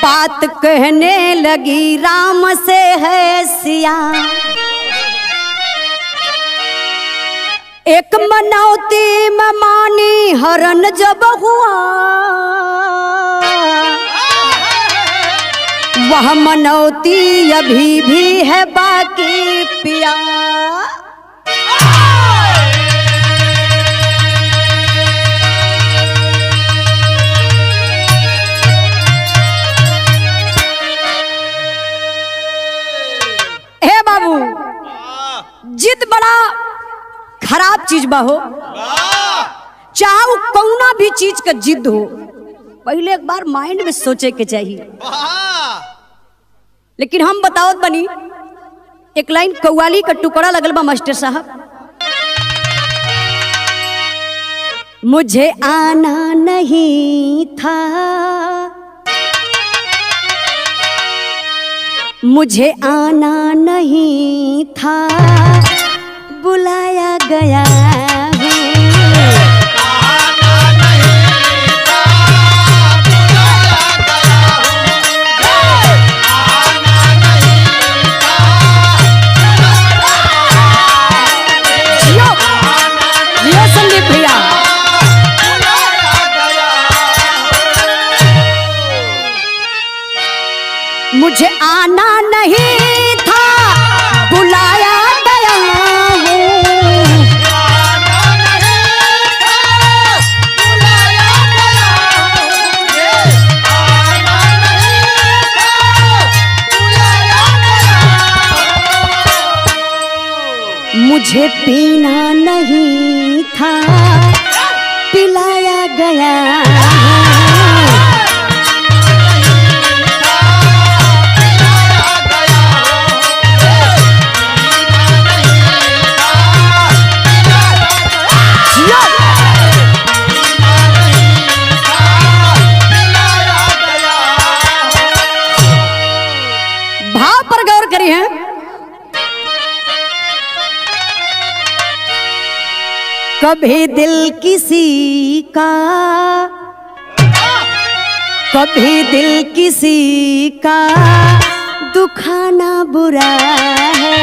बात कहने लगी राम से है सिया। एक मनौती में मानी हरण जब हुआ, वह मनौती अभी भी है बाकी पिया। हे बाबू, जिद बड़ा खराब चीज बा हो, चाहे कौना भी चीज का जिद हो, पहले एक बार माइंड में सोचे के चाहिए। लेकिन हम बताओ बनी, एक लाइन कव्वाली का टुकड़ा लगल बा मास्टर साहब। मुझे आना नहीं था, मुझे आना नहीं था, बुलाया गया है। मुझे आना नहीं था, बुलाया गया हूँ। मुझे पीना नहीं था, पिलाया गया है। कभी दिल किसी का, कभी दिल किसी का दुखाना बुरा है।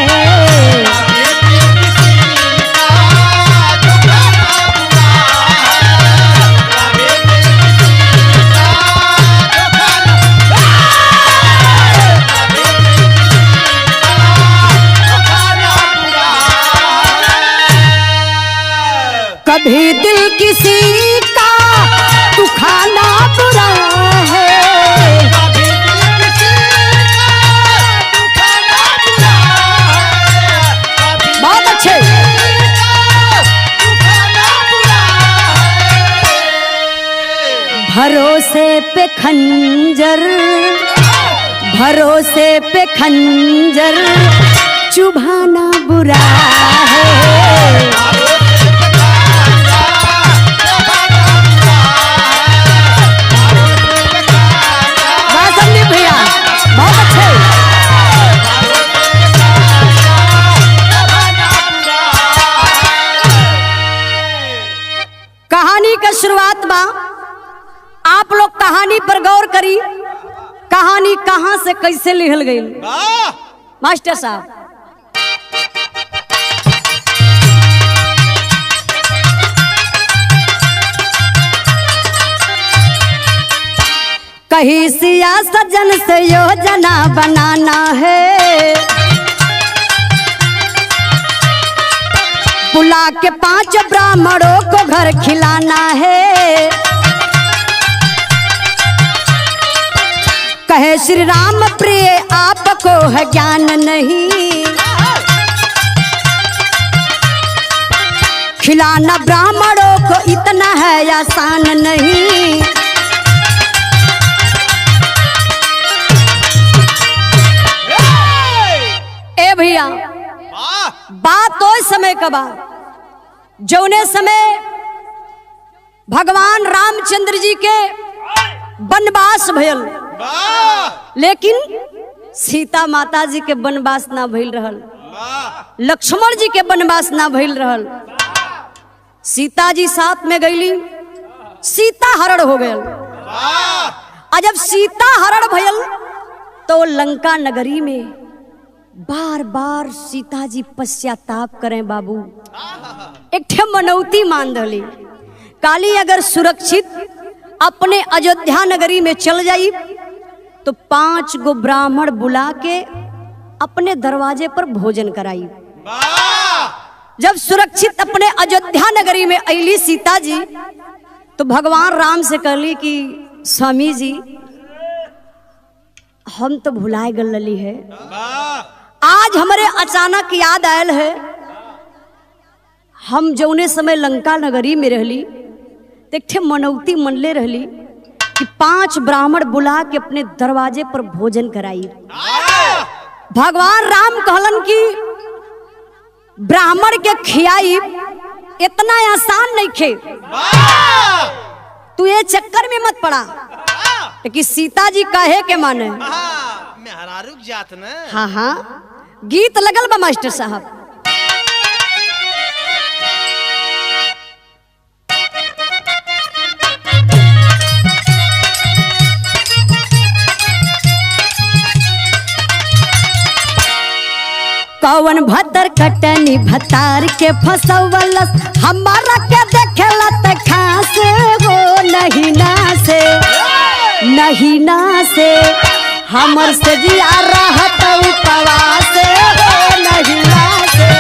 कभी दिल किसी का दुखाना बुरा है। बहुत अच्छे। भरोसे पे खंजर, भरोसे पे खंजर चुभाना बुरा है। भैया बहुत अच्छे। कहानी का शुरुआत बा, आप लोग कहानी पर गौर करी, कहानी कहां से कैसे लिखल गई मास्टर साहब। कहीं सिया सजन से योजना बनाना है, बुला के 5 ब्राह्मणों को घर खिलाना है। कहे श्री राम प्रिय आपको है ज्ञान नहीं, खिलाना ब्राह्मणों को इतना है आसान नहीं। भैया बात तो समय का बात, जौने समय भगवान रामचंद्र जी के वनवास भयल, लेकिन सीता माता जी के वनवास ना भइल रहल, लक्ष्मण जी के वनवास ना भइल रहल। सीता जी साथ में गईली, सीता हरण हो गयल। और जब सीता हरण भयल तो लंका नगरी में बार बार सीता जी पश्चाताप करें बाबू। एक ठे मनौती मान दली काली अगर सुरक्षित अपने अयोध्या नगरी में चल जाई तो 5 गो ब्राह्मण बुला के अपने दरवाजे पर भोजन कराई। जब सुरक्षित अपने अयोध्या नगरी में अली सीता जी तो भगवान राम से कहली कि स्वामी जी हम तो भुलाए गलली है, आज हमारे अचानक याद आयल है हम जौने समय लंका नगरी में रहली देखे मनौती मनले रहली कि 5 ब्राह्मण बुला के अपने दरवाजे पर भोजन कराई। भगवान राम कहलन कि ब्राह्मण के खियाई इतना आसान नहीं खे, तू ये चक्कर में मत पड़ा कि सीता जी कहे के माने रुक जात न। हाँ हाँ गीत लगल बा मास्टर साहब। कौन भतर कटनी भतार के फसवलस हमारा के देखेला त खास हो नहीं ना से नहीं ना से हमर से जिया रहत उपवास हो नहीं ना से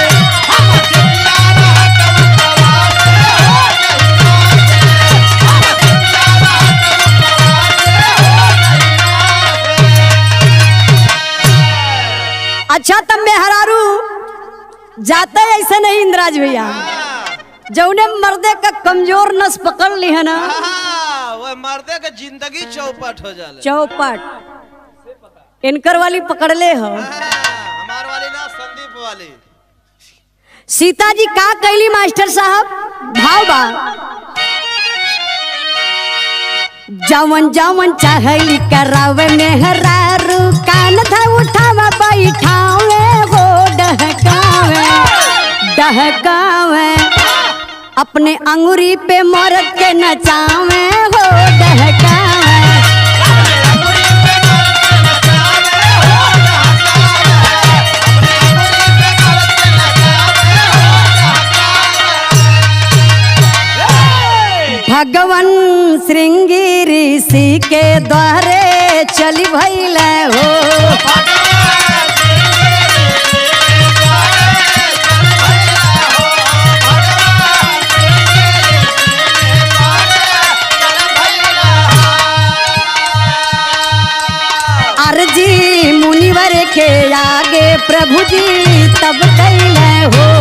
अच्छा तब में हरारू जाते ऐसे नहीं इंद्राज भैया जौने मर्दे का कमजोर नस पकड़ ली है ना वो मर्दे का जिंदगी चौपट हो जाला। चौपट इनकर वाली पकड़ ले हो हमार वाली ना संदीप वाली। सीता जी का कैली मास्टर साहब भाव बा जवन जवन चाहली करावे मेहरारू कान धा उठावा बैठावे हो डहकावे डहकावे अपने अंगुरी पे मरद के नचावे हो डहकावे। भगवान श्रृंगी ऋषि के द्वारे चली भइल हो अर्जी मुनिवर के आगे प्रभु जी तब कैल हो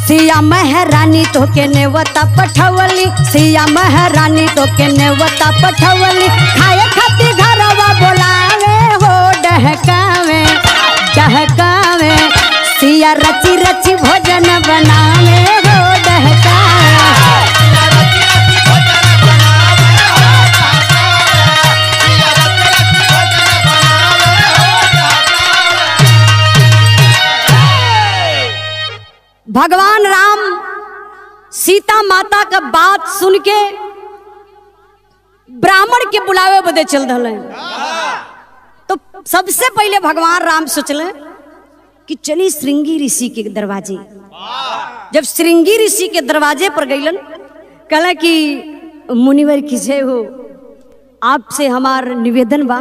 सिया महारानी तो के नेवता पठवली सिया महारानी तो के नेवता पठवली खाए खाती घरवा बोलावे हो डहकावे डहकावे सिया रची रची भोजन बनावे हो डहकावे। भगवान राम सीता माता का बात सुन के ब्राह्मण के बुलावे बदे चल रहे तो सबसे पहले भगवान राम सोचले कि चली श्रृंगी ऋषि के दरवाजे। जब श्रृंगी ऋषि के दरवाजे पर गईलन कहला कि मुनिवर किसे हो आपसे हमार निवेदन बा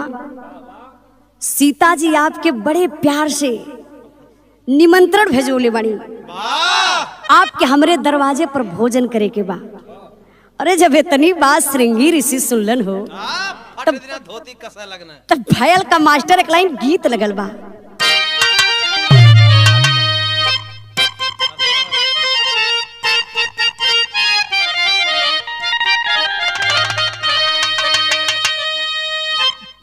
सीता जी आपके बड़े प्यार से निमंत्रण भेजोले बानी आपके हमरे दरवाजे पर भोजन करे के बा। अरे जब इतनी बात श्रृंगी ऋषि सुनलन हो धोती कसा लगना तब भयल का मास्टर एक लाइन गीत लगल बा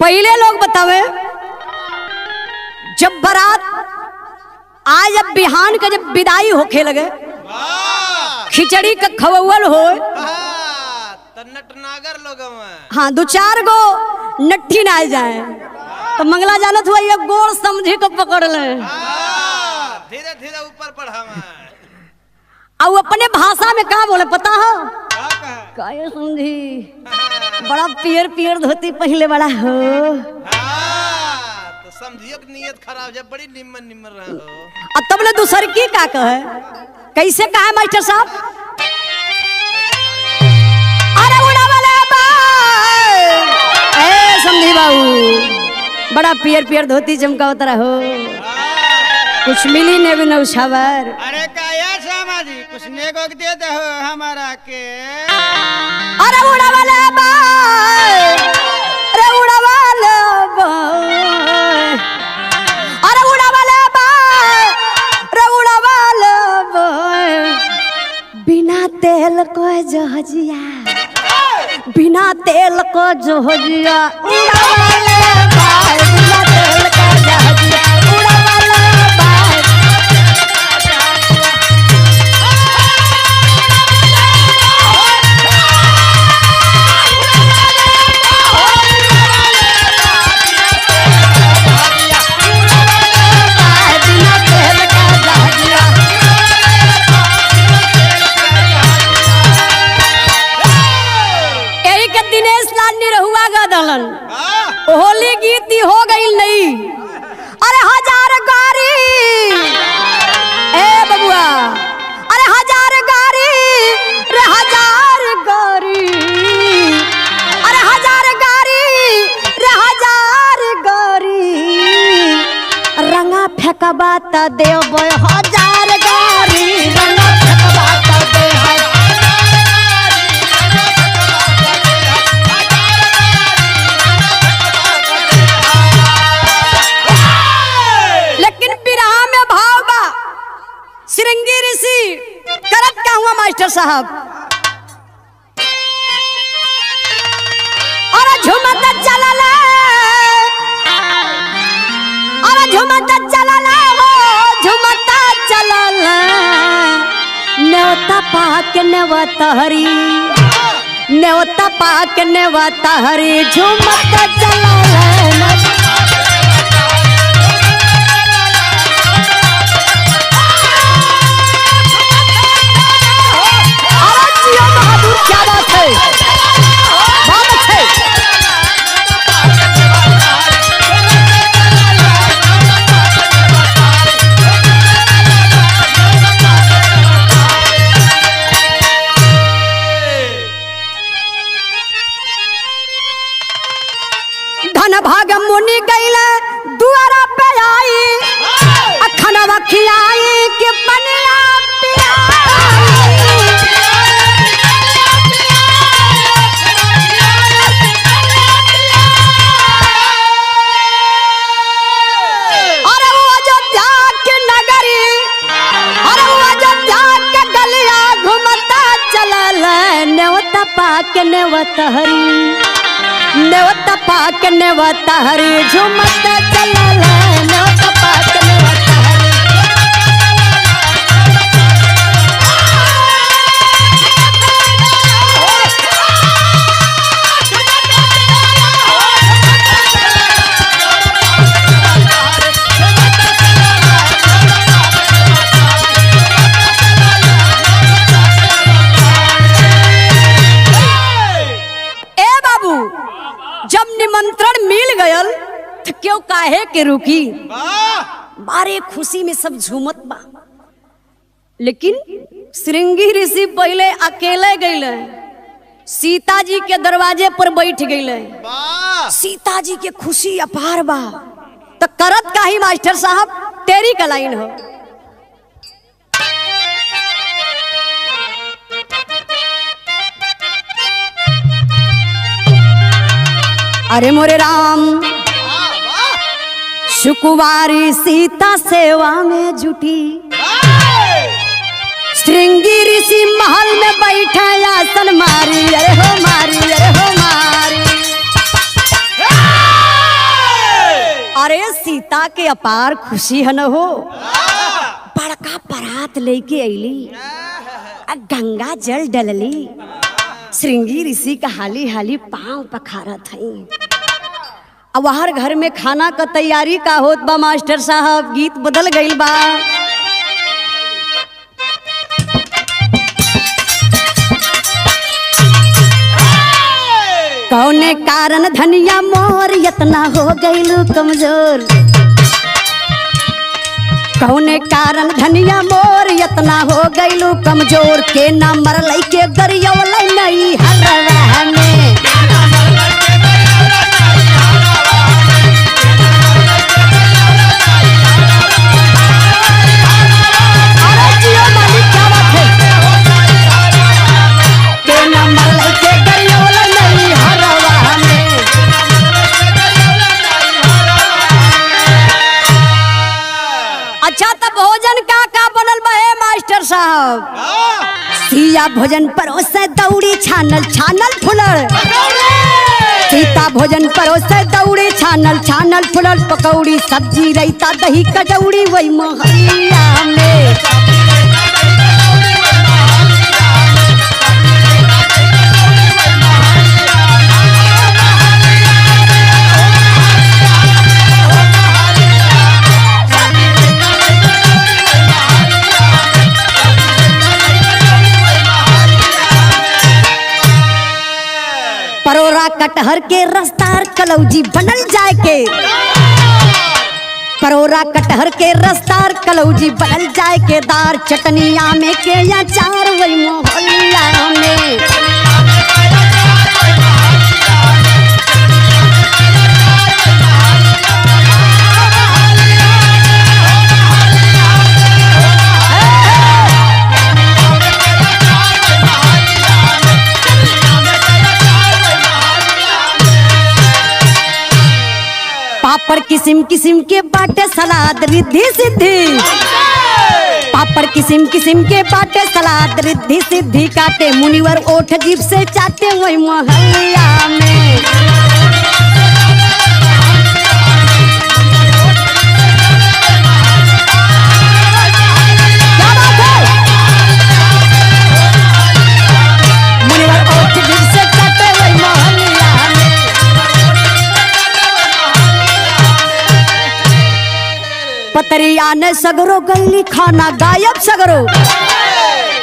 पहले लोग बतावे जब बारात आज जब बिहान का जब विदाई होखे लगे खिचड़ी का खवल हो नटनागर लोग हाँ 2-4 गो नट्ठी ना जाए तो मंगला जानत हुआ ये गोड़ समझी को पकड़ ले। धीरे धीरे ऊपर बढ़ावा। और अपने भाषा में का बोले पता हो? का ये समझी बड़ा पियर पियर धोती पहले बड़ा हो। तो समझियो कि नियत खराब जब बड़ी निम्न निम्न रहा हो। अब तब ले दूसर की का कहे? कैसे कहा मास्टर साहब? अरे उड़ा वाला ए समझी बाबू बड़ा पियर पियर धोती चमका उतरा हो। कुछ मिली ने भी न उछावर। अरे काया समाजी कुछ नेगो दे दे हो हमारा के। अरे उड़ा वाला अरे उड़ा वाला अरे उड़ा वाला अरे उड़ा वाला बिना तेल को जहजिया बिना तेल को जहजिया उड़ा वाला बिना तेल का जहजिया उड़ा वाला होली गीत हो गई नहीं। अरे हजार गारी ए बबुआ अरे हजार गारी रे हजार गारी अरे हजार गारी रे हजार गारी रंगा फेंकबा त देव हजार गारी रंगा फेंकबा त देव। श्रृंगी ऋषि करत क्या हुआ मास्टर साहब? और झुमत चलला और झुमत चलला वो झुमत चलला नेवता पाक नेवता हरी नेवता पाक नेवता हरी झुमत चलला। क्या बात है बहुत अच्छे। धन भाग मुनि गईले दुआरा पे आई अखनवा खियाई के पनिया पाक नेवता हरी नेवता पाक नेवता हरी झुमत चलला नेवता पाक नेवता हरी। जब निमंत्रण मिल गयल तो क्यों काहे के रुकी? बारे खुशी में सब झूमत बा। लेकिन श्रृंगी ऋषि पहले अकेले गईले सीता जी के दरवाजे पर बैठ गईले। सीता जी के खुशी अपार बा तो करत काही मास्टर साहब तेरी का लाइन हो। अरे मोरे राम सुकुमारी सीता सेवा में जुटी श्रृंगी ऋषि महल में बैठा आसन मारी अरे हो मारी अरे हो मारी। अरे सीता के अपार खुशी है न हो बड़का परात लेके अली गंगा जल डलली श्रृंगी ऋषि का हाली हाली पांव पखारत हई अब हर घर में खाना का तैयारी का होत बा मास्टर साहब, गीत बदल गईल बा। कौने कारण धनिया मोर इतना हो गईलू कमजोर, कौने कारण धनिया मोर इतना हो गईलू कमजोर, के ना मरलई के गरियौलै नहीं हरवा में। अरे जियो मालिक, क्या बात है। के ना मरलई के गरियौलै नहीं हरवा में। अच्छा तो भोजन का बनल बा है मास्टर साहब? सिया भोजन परोसे दौड़ी छानल छानल फुलर, सीता भोजन परोसे दौड़ी छानल छानल फुलर, पकौड़ी सब्जी रायता दही कचौड़ी वही मोहल्ला में। परोरा कटहर के रसदार कलौजी बनल जाए के, परोरा कटहर के रसदार कलौजी बनल जाए के, दार चटनी आमे के अचार वही मोहल्ला में। पापड़ किस्म किस्म के बाटे सलाद रिद्धि सिद्धि, पापड़ किस्म किस्म के बाटे सलाद रिद्धि सिद्धि, काटे मुनिवर ओठ जीभ से चाटे वही मोहल्ला में। क्या बात है। मुनिवर ओठ जीभ से चाटे वही मोहल्ला में। पतरी आने सगरो गईली खाना गायब सगरो,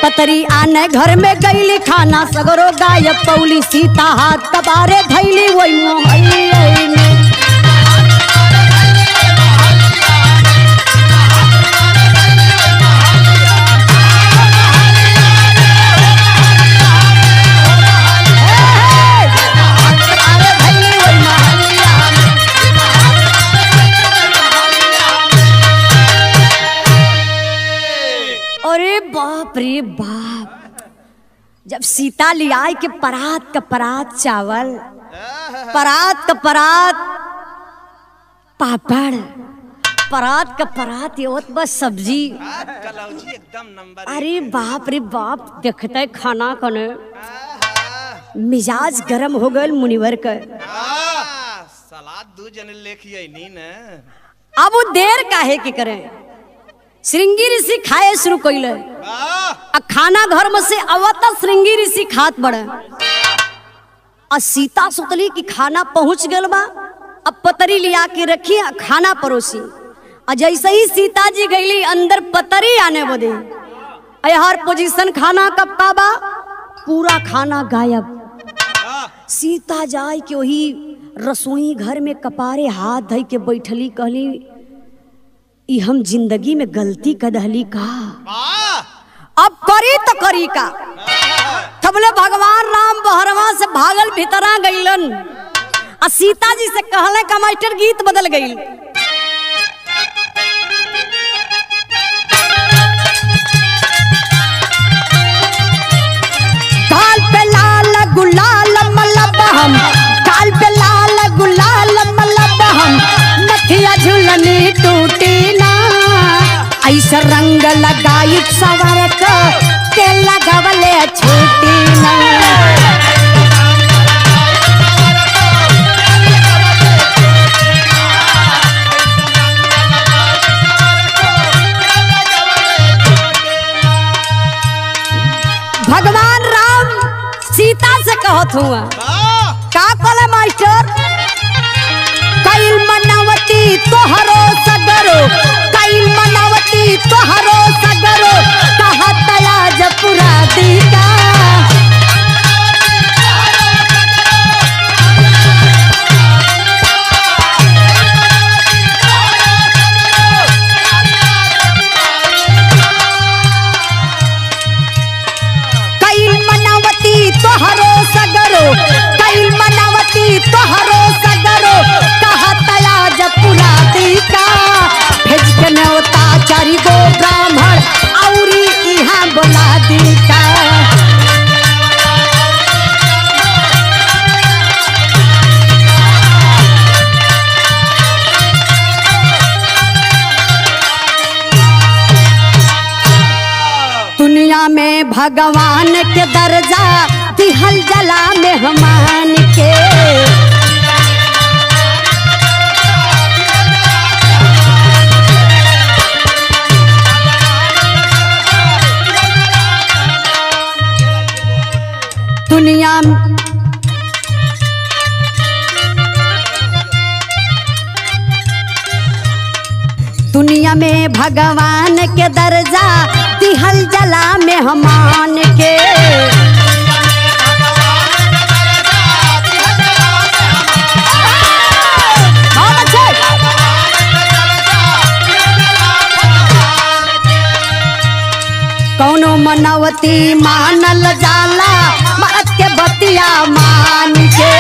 पतरी आने घर में गईली खाना सगरो गायब, पौली सीता हाथ कबारे धैली वही मोहल्ले में। अरे बाप रे बाप, जब सीता लियाई के परात का परात चावल, परात का परात पापड़, परात का परात ये होत बस सब्जी। कलौजी एकदम नंबर। अरे बाप रे बाप, देखते खाना कने मिजाज गरम हो गल मुनिवर का। सलाद दू जने लेके आईनी न। अब वो देर काहे के करें, श्रृंगी ऋषि खाए शुरू कइले, आ खाना घर में से आवता श्रृंगी ऋषि खात बड़े, आ सीता सोचली कि खाना पहुंच गल बा, अब पतरी लिया के रखी खाना परोसी, आ जैसे ही सीता जी गईली अंदर पतरी आने बदे, हर पोजीशन खाना कब का बा, पूरा खाना गायब। सीता जाय के वही रसोई घर में कपारे हाथ धई के बैठली, कहली ई हम जिंदगी में गलती कदहली का, अब करी तो करी का। तबले भगवान राम बहरवा से भागल भीतरा गईलन, आ सीता जी से कहले का मास्टर गीत बदल गईल। गाल पे लाल गुलाल मलब हम, गाल पे लाल गुलाल मलब हम, नथिया झुलनी टूटी ना, ऐसा रंग लगाई सवर के लगवले छूटी ना। भगवान राम सीता से कहत हुआ का कहले मास्टर, तोहरो सगरो कैल मनवती तोहरो सगरो कहा तया जपुरा दीका तोहरो सगरो कैल मनवती तोहरो सगरो कहा तया जपुरा दीका भेज के न्योता चारि गो ब्राह्मण औरी इहाँ बोला दीका दुनिया में भगवान के दर्जा दिहल जला मेहमान के दुनिया में भगवान के दर्जा दिहल जला मेहमान के कौनो मनवती मानल जाला मरद के बतिया मान के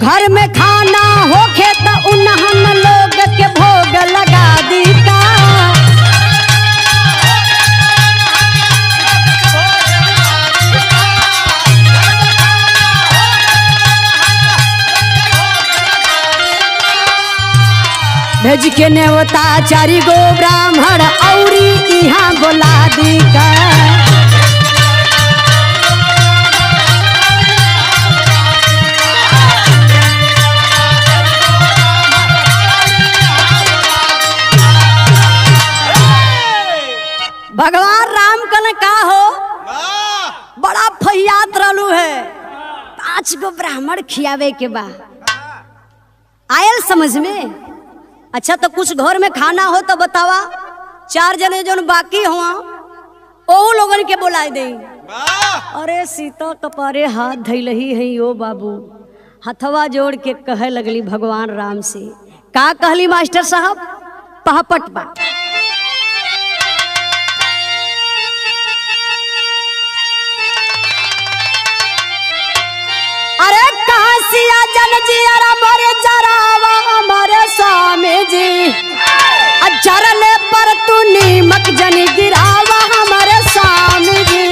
घर में खाना होखे तो उन्हन लोग के भोग लगा दीता भेज के न्योता चारि गो ब्राह्मण औरी इहाँ बोला दीका भगवान राम कन का हो बड़ा फैयात रहलू है 5 गो ब्राह्मण खियावे के बा आयल समझ में। अच्छा तो कुछ घर में खाना हो तो बतावा 4 जने जो बाकी हुआ ओ लोगन के बुलाए दे। अरे सीता कपारे हाथ धैलही है ओ बाबू हथवा जोड़ के कहे लगली भगवान राम से का कहली मास्टर साहब पहपट बा अरे कासिया जन जी अरा मोरे जरावा हमारे स्वामी जी अजरले पर तू नीमक जन गिरावा हमारे स्वामी जी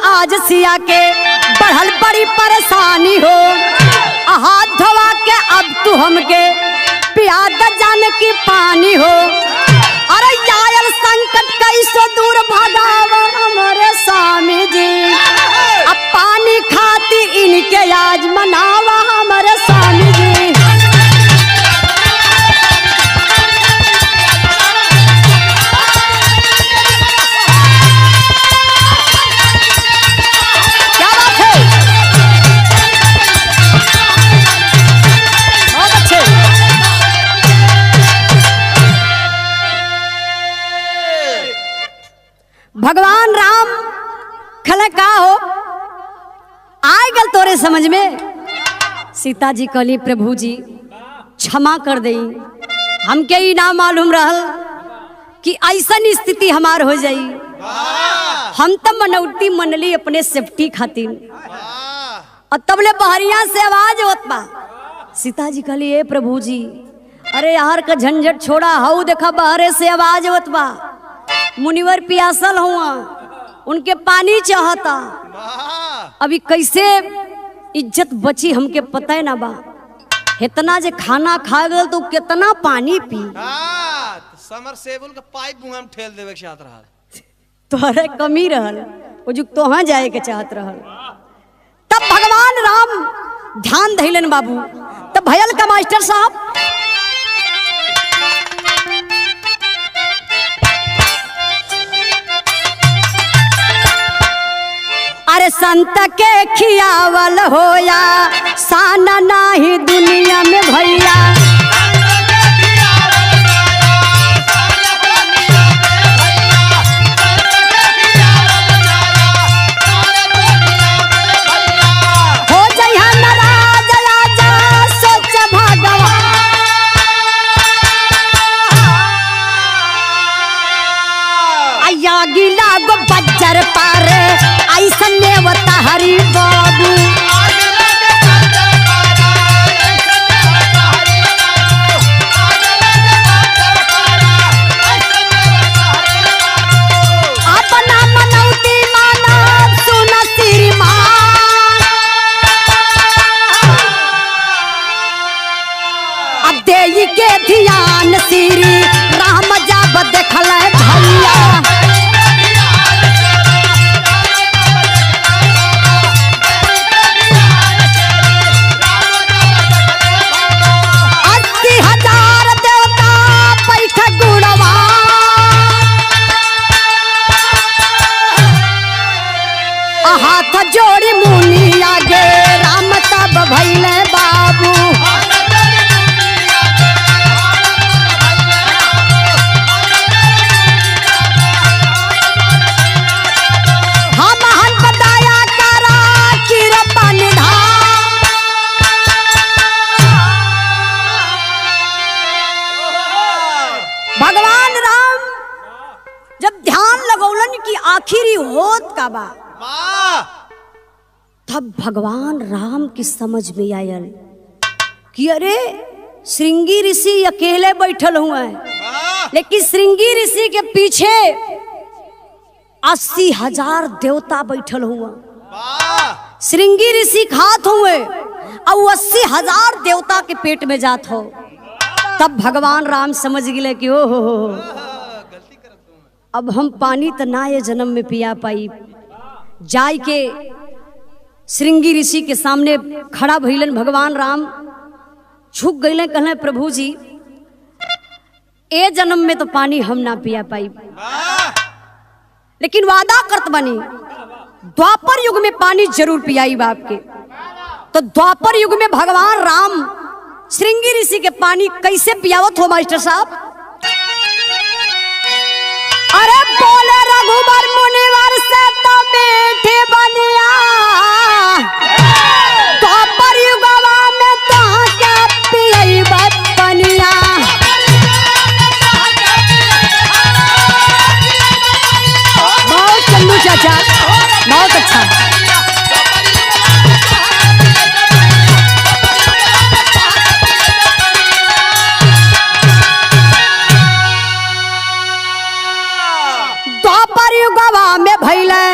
आज सिया के बढ़ल बड़ी परेशानी हो हाथ धोवा के अब तू हमके पियाद जान की पानी हो अरे आयल संकट कैसे दूर भगावा हमारे स्वामी जी अब पानी खाती इनके आज मनावा हमारे स्वामी जी भगवान राम खले का हो आए गल तोरे समझ में। सीता जी कहली प्रभु जी क्षमा कर दई हमके ही ना मालूम रहल कि ऐसन स्थिति हमार हो जाई हम तो मनौती मनली अपने सेफ्टी खातिर और तबले बहरिया से आवाज होत बा। सीता जी कहली ए प्रभु जी अरे यार का झंझट छोड़ा हऊ देखा बहरे से आवाज होत बा मुनिवर पियासल हुआ उनके पानी चाहता अभी कैसे इज्जत बची हमके पता है ना बा। इतना जे खाना खा गल तो कितना पानी पी। हाँ, समर सेबुल का पाइप मुंह में ठेल देवे के चाहत रहा। तोहरे कमी रहल वो जो तोहाँ जाए के चाहत रहल। तब भगवान राम ध्यान धैलन बाबू। तब भयल का मास्टर साहब अरे संत के खियावल होया साना नाही दुनिया में भैया। हो जइहा नाराज राजा सोच भगवान। आया गिला गो बज्जर पारे ऐसन नेवता हरि बाबू। अपना मनौती मानव सुन श्रीमान। अब देई के ध्यान श्री राम जब देखल भैया। हाथ जोड़ी मुनि आगे राम तब भैले बाबू। हम हन बताया करा कृपा निधान। भगवान राम जब ध्यान लगौलन कि आखिरी होत का बा तब भगवान राम की समझ में आयल कि अरे श्रृंगी ऋषि अकेले बैठल हुए हैं, लेकिन श्रृंगी ऋषि के पीछे 80,000 देवता बैठल हुए। श्रृंगी ऋषि खात हुए और 80,000 देवता के पेट में जात हो। तब भगवान राम समझ गए कि ओ हो अब हम पानी तो ना ये जन्म में पिया पाई। जाय के श्रृंगी ऋषि के सामने खड़ा भइलन भगवान राम। झुक गए कहले प्रभु जी ए जन्म में तो पानी हम ना पिया पाई, लेकिन वादा करत बनी द्वापर युग में पानी जरूर पियाई बाप के। तो द्वापर युग में भगवान राम श्रृंगी ऋषि के पानी कैसे पियावत हो मास्टर साहब? अरे बोले रघुबर मुनिवर से तो मीठे बनिया द्वापर युगवा में तो क्या पियई बनिया। बहुत चंदू चाचा बहुत अच्छा। द्वापर युगवा में भइले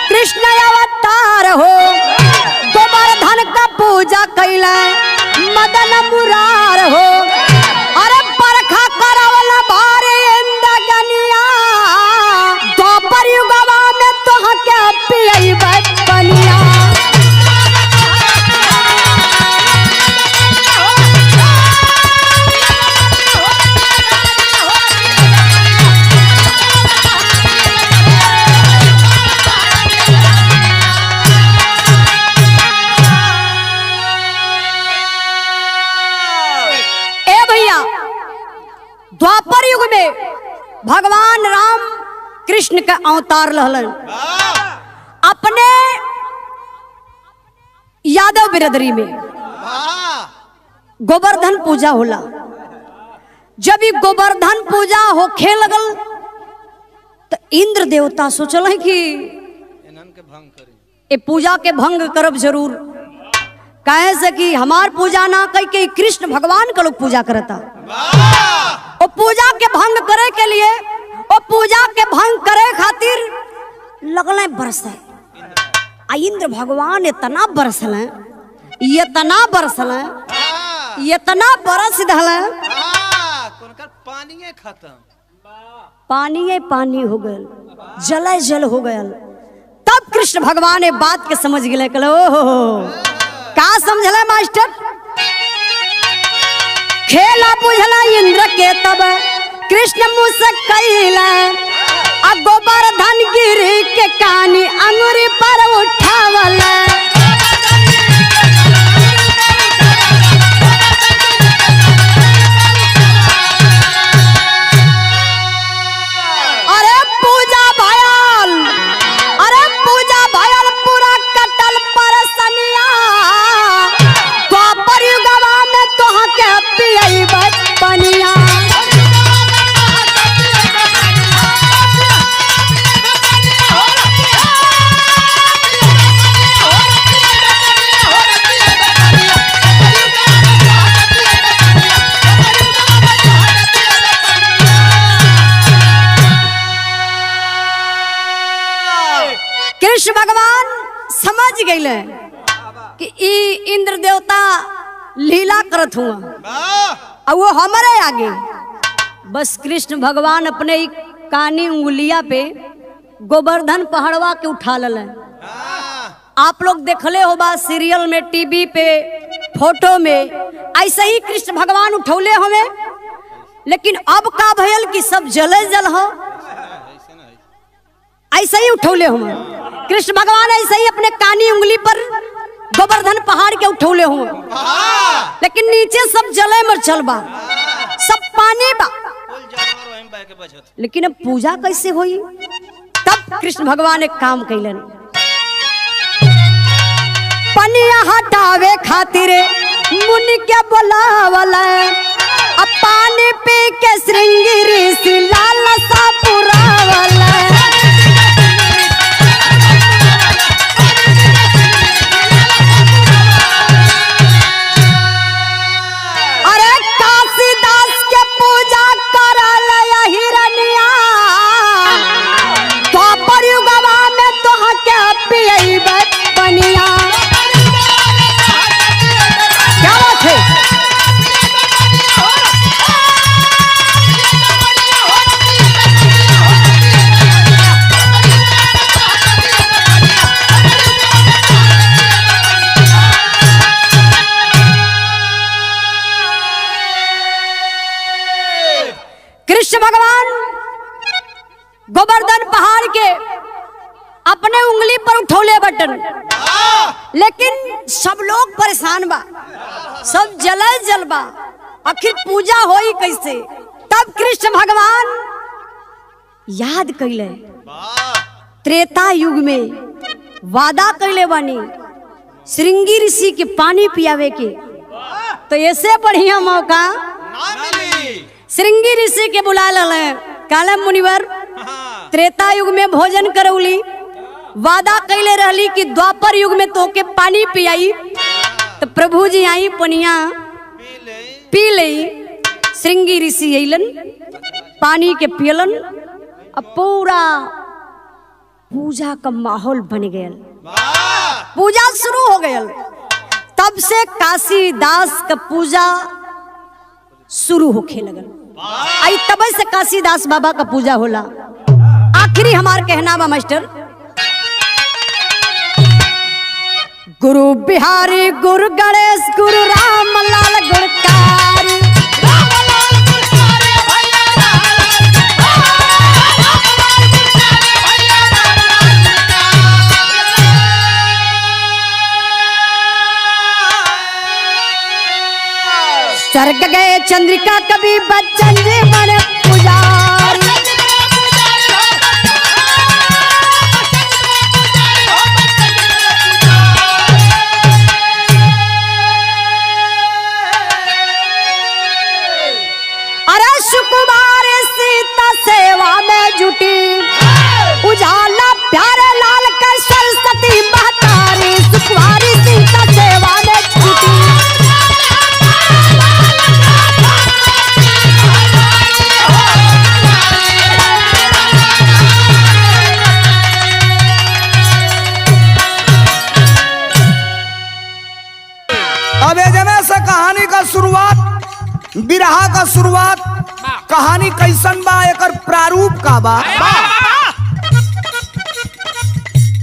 कृष्ण अवतार हो। गोवर्धन का पूजा कैले मदन मुरार हो। अरे बरखा करवल भारे इंद्रगनिया द्वापर युगवा में तो क्या पियई बनिया। द्वापर युग में भगवान राम कृष्ण का अवतार लहलन। अपने यादव बिरादरी में गोवर्धन पूजा होला। जब ये गोवर्धन पूजा होखे लगल तो इंद्र देवता सोचल है कि ये पूजा के भंग करब जरूर, कहे से कि हमार पूजा ना कह के कृष्ण भगवान का लोग पूजा करता। और पूजा के भंग करे के लिए और पूजा के भंग करे खातिर लगल बरसे इंद्र भगवान इतना बरसल इतना बरसल इतना बरस दल पानी खत्म पानी हो गल जल जल हो गयल। तब कृष्ण भगवान ने बात के समझ गए कहले ओहो का समझला मास्टर खेला बुझला इंद्र के तब कृष्ण मुँह से कैला आ गोवर्धन गिरी के कानी अंगुरी पर उठावला पूरा कटल परसनिया द्वापर युगवा में तोहा के पियई पनिया कृष्ण भगवान समझ गए कि इंद्र देवता लीला करत हुआ और वो हमारे आगे बस कृष्ण भगवान अपने कानी उंगलिया पे गोवर्धन पहाड़वा के उठा ले। आप लोग देखले हो बा सीरियल में टीवी पे फोटो में ऐसे ही कृष्ण भगवान उठौले हमें, लेकिन अब का भयल कि सब जले जल हो ऐसे ही उठौले हम कृष्ण भगवान ऐसे ही अपने कानी उंगली पर गोवर्धन पहाड़ के उठौले हुए, लेकिन नीचे सब जले मर चल बा सब पानी बा, लेकिन अब पूजा कैसे होई। तब कृष्ण भगवान एक काम कैलन पनिया हटावे खातिर मुनि के बोलावला अब पानी पी के श्रृंगी ऋषि लालसा पुरावला कृष्ण भगवान गोवर्धन पहाड़ के अपने उंगली पर उठौले बटन, लेकिन सब लोग परेशान बा सब जलल जल बा आखिर पूजा होई कैसे। तब कृष्ण भगवान याद कैले त्रेता युग में वादा कैले बानी श्रृंगी ऋषि के पानी पियावे के, तो ऐसे बढ़िया मौका श्रृंगी ऋषि के बुला ले काले मुनिवर त्रेता युग में भोजन करौली वादा कैले रहली कि द्वापर युग में तो के पानी पियाई, तो प्रभु जी आई पनिया पी ले। श्रृंगी ऋषि अइलन पानी के पियलन, अब पूरा पूजा का माहौल बन गया, पूजा शुरू हो गया। तब से काशी दास का पूजा शुरू होखे लगल, आई तब से काशीदास बाबा का पूजा होला। आखिरी हमार कहना बा मास्टर गुरु बिहारी गुरु गणेश गुरु राम लाल गुणकारी स्वर्ग गए चंद्रिका कभी बच्चन जी बने पुजारी अरे सुकुमार सीता सेवा में जुटी उजाला प्यारे लाल का सरस्वती महतारी सुकुमारी सीता सेवा में जुटी अब एजमे से कहानी का शुरुआत, बिरहा का शुरुआत, कहानी कैसन बा, एकर प्रारूप का बा।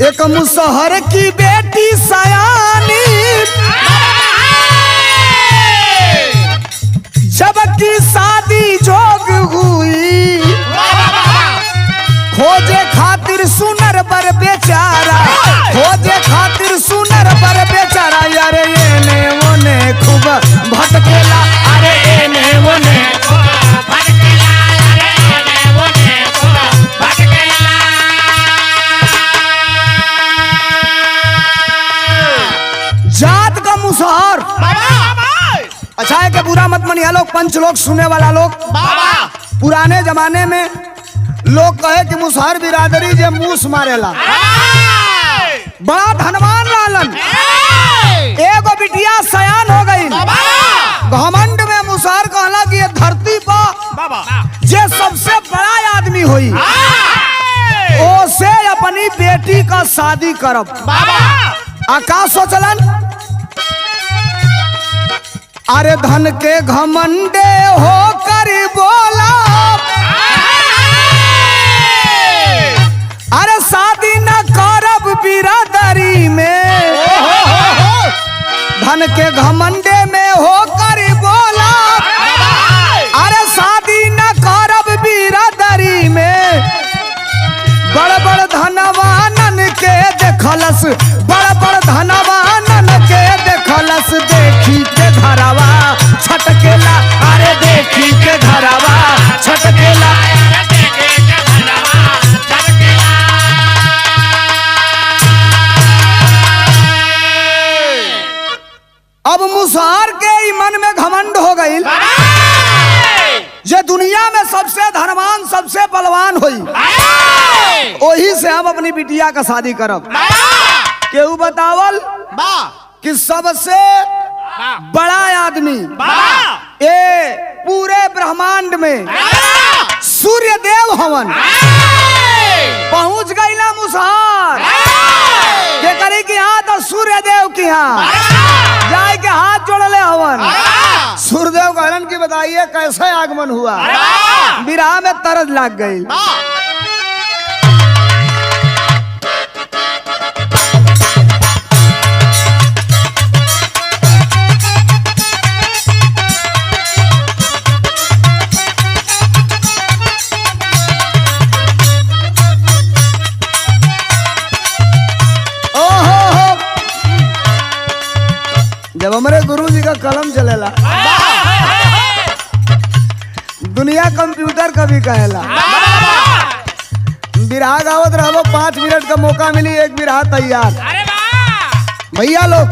एक मुसहर की बेटी सयानी, जबकि शादी जोग हुई, खोजे खातिर सुनर पर बेचारा, खोजे खातिर सुनर पर बेचारा, यारे एने ओने खूब भटकेला, अरे एने ओने भटकेला, अरे एने ओने खूब भटकेला। जात का मुसहर। अच्छा है कि बुरा मत मनिया लोग, पंच लोग, सुने वाला लोग। पुराने जमाने में लोग कहे कि मुसहर बिरादरी जे मूस मारेला, बड़ा धनवान लालन, एगो बिटिया सयान हो गई, घमंड में मुसहर कहला कि ये धरती पर जे सबसे बड़ा आदमी हुई, ओसे अपनी बेटी का शादी करब। आका सोचलन, अरे धन के घमंडे हो कर बोला, अरे शादी न करब बिरादरी में, धन के घमंडे में हो कर बोला, अरे शादी न करब बिरादरी में। बड़ बड़ धनवानन के देखलस, बड़ बड़ धनवानन के देखलस, देखी के घरवा छटकेला, अरे देखी के घरवा छटकेला। अब मुसहर के ही मन में घमंड हो गई, जे दुनिया में सबसे धनवान, सबसे बलवान हुई, वही से हम अपनी बिटिया का शादी करब। केहू बतावल कि सबसे बड़ा आदमी ये पूरे ब्रह्मांड में सूर्य देव हवन। पहुंच गई ना मुसहर के करी कि हाँ तो सूर्य देव की हाँ जाए के हाथ जोड़ले हवन। सूर्यदेव कहलन की बताइए कैसे आगमन हुआ, बिरहा में तरस लग गई। जब हमारे गुरु जी का कलम चलेला, दुनिया कंप्यूटर कभी कहेला। बिरहा गावत रहो, 5 मिनट का मौका मिली, एक बिरहा तैयार। भैया लोग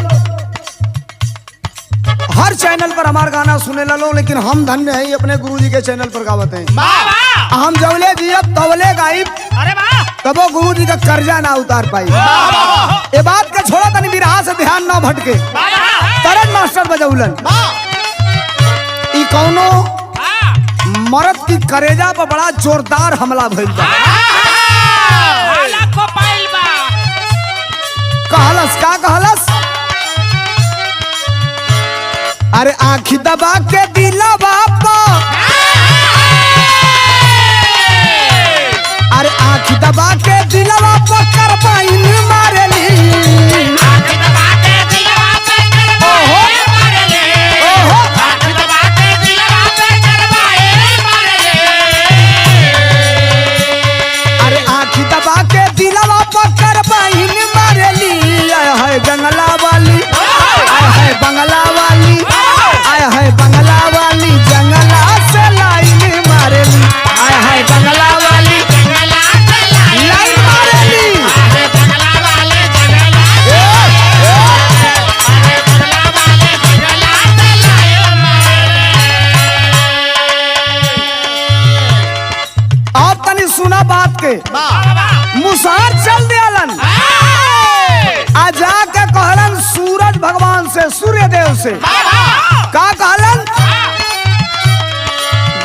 हर चैनल पर हमारा गाना सुने लो, लेकिन हम धन्य है अपने गुरु जी के चैनल पर गावत हैं। हम जवले जियब तवले गाइब, तबो गुरु जी का कर्जा ना उतार पाई। ये बात के छोड़ा तनी बिरहा से ध्यान ना भटके। तरन मास्टर बजौलन, ई कौनो मर्द की करेजा पर बड़ा जोरदार हमला भइल बा। कहलस का कहलस, अरे आँखी दबा के दिला बापा, अरे आँखी दबा के दिला बापा करबाइन मारेली। जंगला वाली आया है, बंगला वाली आया है, बंगला वाली जंगला से लाइन मारेली, आया है बंगला वाली लाइन मारेली। आप तनी सुना बात के, मुसहर चल दियालन, आ जाके कहलन सूरज भगवान से, सूर्य देव से। का कहलन,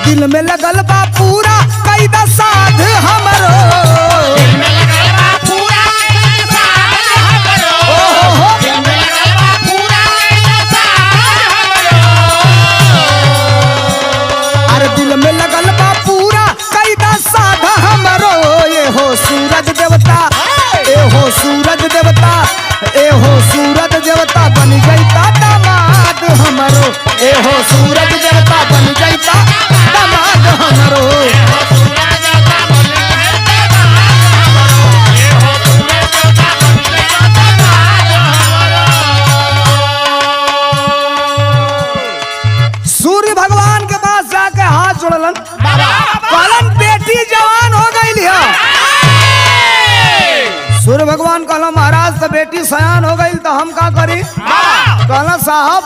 दिल में लगल बा पूरा कैदा साध हमरो, दिल में लगल बा पूरा कैदा साध हमरो, दिल में लगल बा पूरा कैदा साध बेटी सयान हो गई तो हम का करी? कहला साहब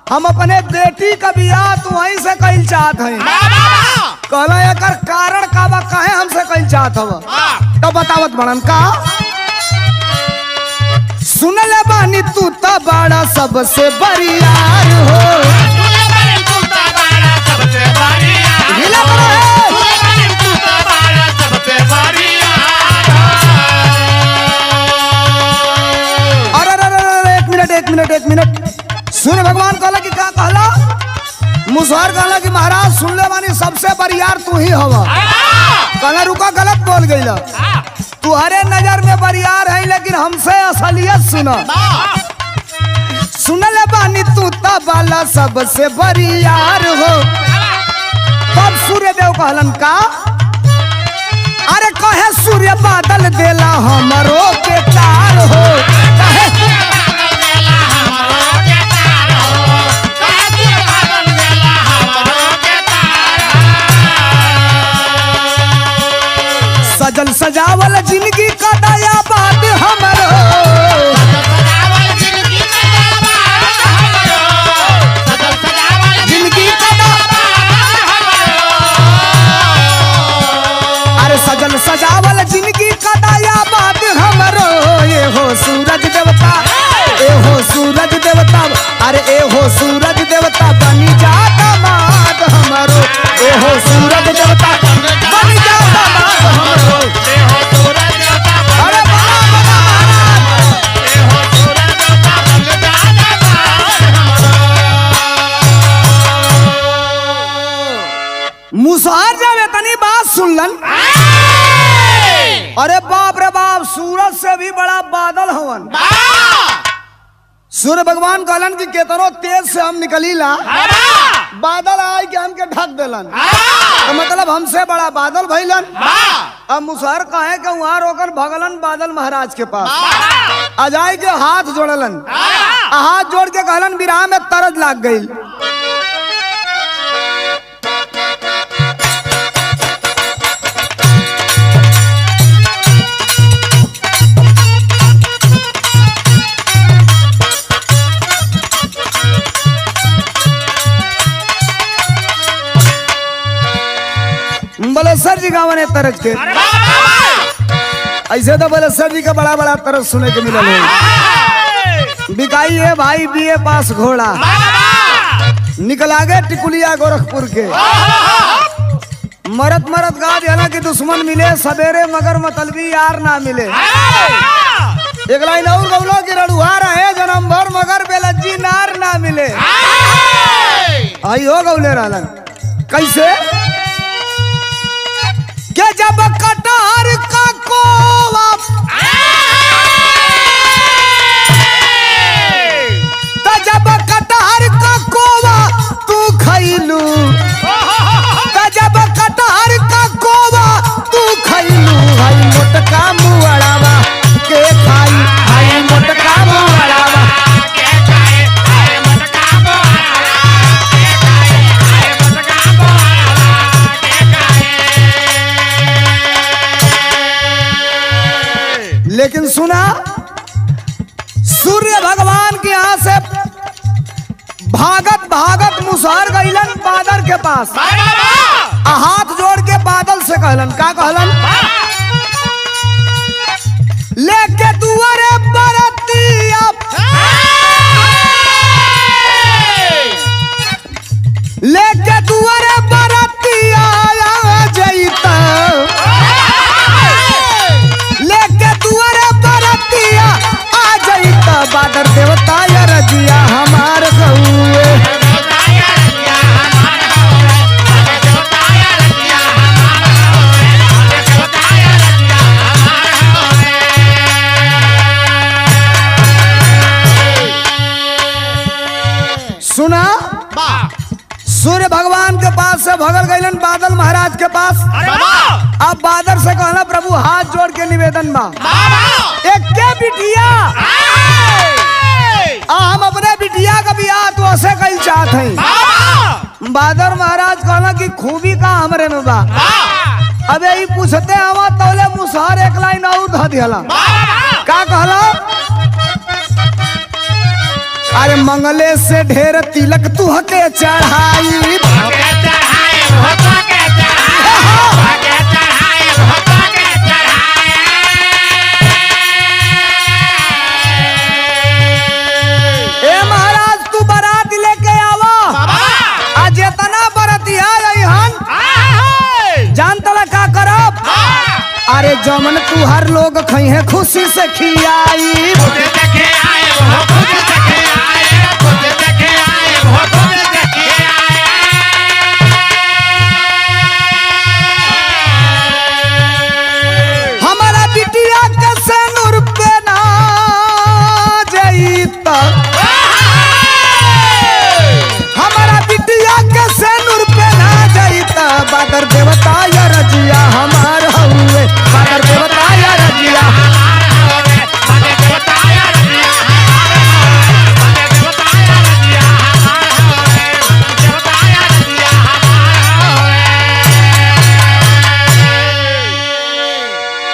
हम अपने बेटी का बियाह तू वहीं से कइल चाहत हई। कहला एकर कारण का बा, काहे हमसे कइल चाहत हव? तो बतावत बड़न का सुन ले बानी तू तो बड़ा सबसे बरियार हो। हिला करो है। अरे एक मिनट सुन भगवान कहला कि का कहला? मुसहर कहला कि महाराज सुन ले बानी सबसे बरियार तू ही हवा। कहला रुका गलत बोल गईला, तुहरे नजर में बरियार है लेकिन हमसे असलियत सुना। सुन ले बानी तू तो बाला सबसे बरियार हो। तब सूर्य देव कहलन का अरे कहे सूर्य बादल देला हमरो के तार हो। कहे सजल सजावल जिंदगी का दया बात हमरो। जिंदगी का अरे सजल सजावल जिंदगी का दया बात हमरो। ये हो सूरज देवता, ए हो सूरज देवता, अरे ए हो सूरज देवता बनी जा दामाद हमरो। ए हो सूरज देवता बनी जा दामाद हमरो। मुसहर जब इतनी बात सुनलन, अरे बाप रे बाप, सूरज से भी बड़ा बादल हवन। सूर्य भगवान कहलन कि केतनो तेज से हम निकलीला बादल आए के हमके ढक देलन, तो मतलब हमसे बड़ा बादल भइलन। अब मुसहर कहे के वहां रोकर भगलन बादल महाराज के पास अजाई के हाथ जोड़लन। हाथ जोड़ के कहलन विराह में तरज लाग गई। बलेश्वर जी गाँव ने तरज के ऐसे तो बलेश्वर जी का बड़ा बड़ा तरज सुने के मिलल है। बिकाई है भाई बीए पास घोड़ा निकला गए टिकुलिया गोरखपुर के। मरत मरत गा दिया कि दुश्मन मिले सवेरे मगर मतलबी यार ना मिले। एक लाइन और गौलो की रड़ुआ रहे जन्म भर मगर बेलज्जी नार ना मिले। आई हो गौले रहलन कैसे के जब कटार का कोवा तो जब कटार का कोवा तू खैलू, तो जब कटार का कोवा तू खैलू। भाई मोटका मुअड़ावा के खाई, भाई मोटका मुअड़ावा के खाई, भाई मोटका मुअड़ावा के खाई, भाई मोटका मुअड़ावा के खाई। लेकिन सुना सूर्य भगवान के यहाँ से भागत भागत मुसहर गईलन बादल के पास। हाथ जोड़ के बादल से कहलन का कहलन लेके दुआरे बरतिया, लेके दुआरे बरतिया आ जईता, लेके दुआरे बरतिया आ जईता। बादल देवता या रजिया हमार गौए, सुना सूर्य भगवान के पास से भगल गईलन बादल महाराज के पास। अब बादल से कहना प्रभु हाथ जोड़ के निवेदन बा एक के बिटिया हम अपने बिटिया का बियाह तो ऐसे कई चाहत हैं। बादल महाराज कहना कि खूबी का हमरे में बा अबे ही पूछते हवा तौले मुसहर एक लाइन और ध दिहला का कहला अरे मंगले से ढेर तिलक तू हके चढ़ाई ए महाराज तू बारात लेके आवा आ जेतना बरतिया हन जान तला का करब अरे जमन तू हर लोग खई है खुशी से खियाई हमारा बिटिया के सैनुर पे ना जाइत हमारा बिटिया के सैनुर पे ना जाइत बादर देवता या रजिया हमार हउए बादर देवता या रजिया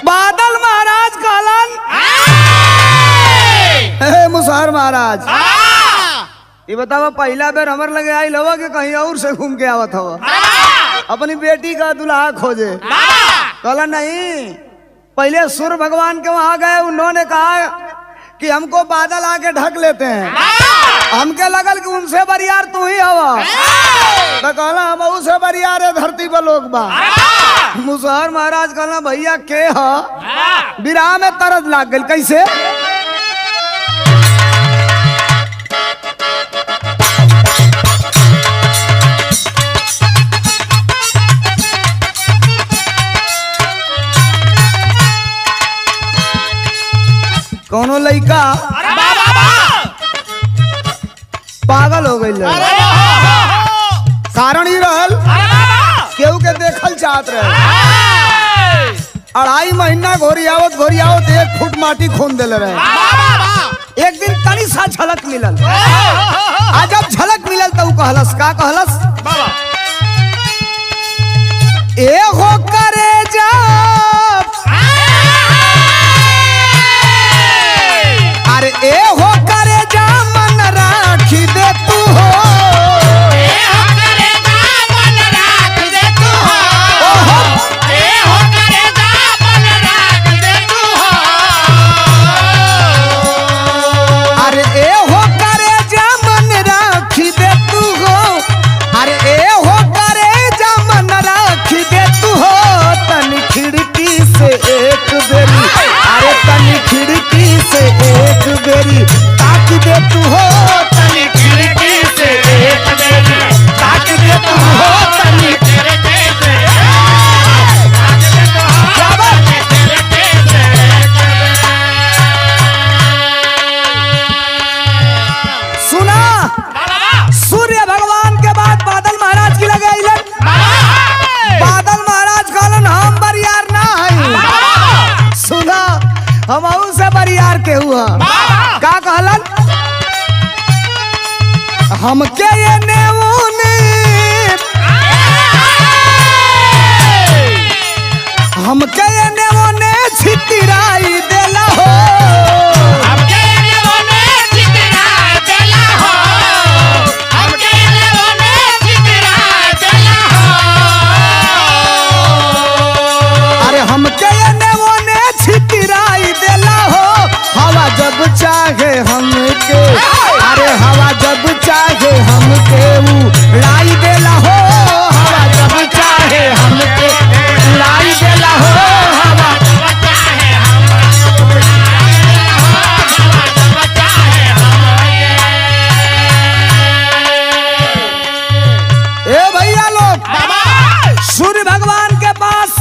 बादल महाराज कहलन हे मुसहर महाराज ये बतावा पहला बेर हमर लगे आई लवा के कहीं और से घूम के आवत हवा अपनी बेटी का दुल्हा खोजे कहला नहीं पहले सूर्य भगवान के वहां गए उन्होंने कहा कि हमको बादल आके ढक लेते हैं हमके लगल कि उनसे बरियार तू ही हवा तो कहला हम उसे बरियार है धरती पर लोग बा मुसहर महाराज कहला भैया के ह विराह में तरस लाग गई कैसे कौनो लड़का पागल हो गई कारण ही रहल केहू के देखल चाहत रहे 2.5 महीना घोरियावत 1 फुट माटी खून देले रहे एक दिन तनी सा झलक मिलल आ जब झलक मिलल तो कहलस का कहलस ए हो करे जा अरे ए हो करे जा मन राखी दे तू हो अरे ए हो करे जा मन राखी दे तू हो अरे ए हो करे जा मन राखी दे तू हो तनी खिड़की से एक बेरी अरे तनी खिड़की से एक बेरी ताक दे तू हो तनी खिड़की से एक बेरी ताक दे तू हो तनी सुना सूर्य भगवान के बाद बादल महाराज की लगे बादल महाराज कहलन हम बरियार ना है सुना हम से बरियार के हुआ का कहलन हमके ये नेऊने हमके ये नेऊने छितिराई देला हो अरे हमके ये नेऊने छितिराई देला हो हवा जब चाहे हमके अरे हवा जब चाहे हमके उड़ाई देला हो हवा जब चाहे हमके उड़ाई देला हो हवा ए भैया लोग सूर्य भगवान के पास